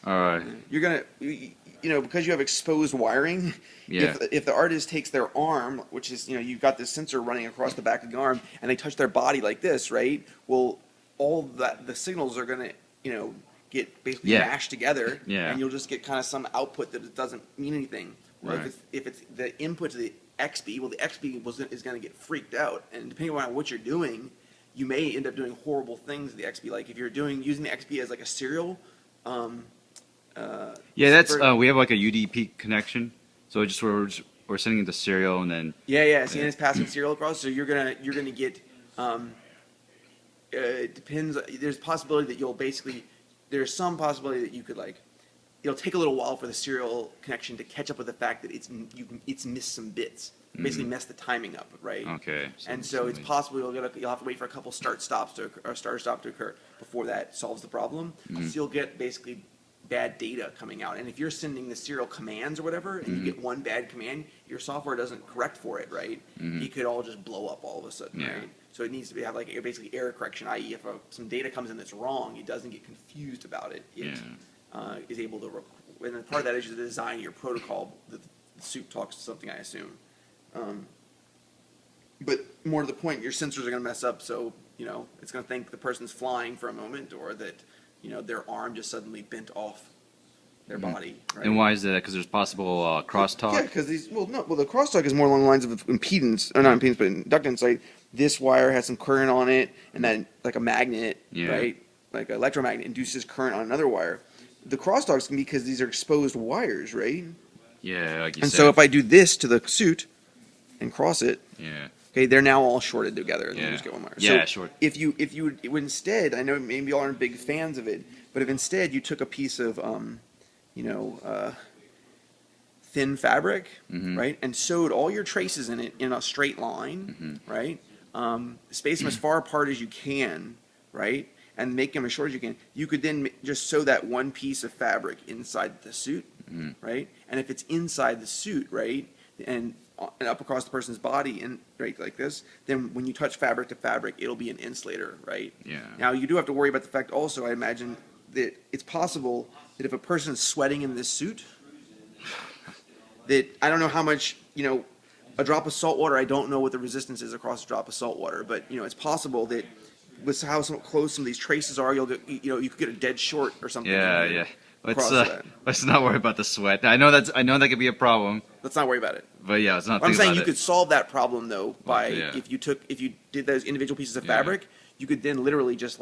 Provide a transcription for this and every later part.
All right. You're gonna, because you have exposed wiring. Yeah. If the artist takes their arm, which is, you've got this sensor running across the back of the arm, and they touch their body like this, right? Well, all that the signals are gonna, get basically Yeah. mashed together, Yeah. and you'll just get kind of some output that it doesn't mean anything. Well, Right. if it's the input to the XB, well, the XB is going to get freaked out, and depending on what you're doing, you may end up doing horrible things with the XB. Like if you're using the XB as like a serial. Yeah, that's for- we have like a UDP connection, so we're sending it to serial and then Yeah. See, and it's passing serial across, so you're gonna get. It depends. There's possibility that you'll basically. There's some possibility that you could it'll take a little while for the serial connection to catch up with the fact that it's missed some bits. Basically messed the timing up, right? okay. And so it's possible you'll have to wait for a couple start stop to occur before that solves the problem. So you'll get basically bad data coming out. And if you're sending the serial commands or whatever, and you get one bad command, your software doesn't correct for it, right? It could all just blow up all of a sudden, Yeah. right? So it needs to have basically error correction, i.e., if some data comes in that's wrong, it doesn't get confused about it. It is able to, and then part of that is the design of your protocol. The suit talks to something, I assume. But more to the point, your sensors are going to mess up, so it's going to think the person's flying for a moment, or that their arm just suddenly bent off their body. Right? And why is that? Because there's possible crosstalk. Yeah, because the crosstalk is more along the lines of impedance, or not impedance, but inductance. Like this wire has some current on it, and then like a magnet, right, like an electromagnet induces current on another wire. The crosstalks can be because these are exposed wires, right? Yeah, like you and said. so if I do this to the suit and cross it, yeah. okay, they're now all shorted together, and then you just get one wire. Yeah, so short. If you would instead, I know maybe y'all aren't big fans of it, but if instead you took a piece of thin fabric, right, and sewed all your traces in it in a straight line, right, space them as far apart as you can, right, and make them as short as you can. You could then just sew that one piece of fabric inside the suit, right, and if it's inside the suit, right, and up across the person's body and right like this, then when you touch fabric to fabric, it'll be an insulator, right? Yeah. Now you do have to worry about the fact also, I imagine, that it's possible that if a person is sweating in this suit, that I don't know how much, a drop of salt water, I don't know what the resistance is across a drop of salt water, but it's possible that with how close some of these traces are, you'll get, you could get a dead short or something. Yeah. That. Let's not worry about the sweat. I know that could be a problem. Let's not worry about it. But yeah, let's not. I'm think saying about you it. could solve that problem though by Yeah. if you did those individual pieces of fabric, you could then literally just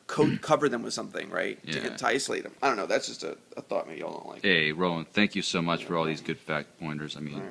cover them with something, right? Yeah. To isolate them. I don't know. That's just a thought maybe y'all don't like. Hey, Roland, thank you so much for all these good fact pointers. I mean,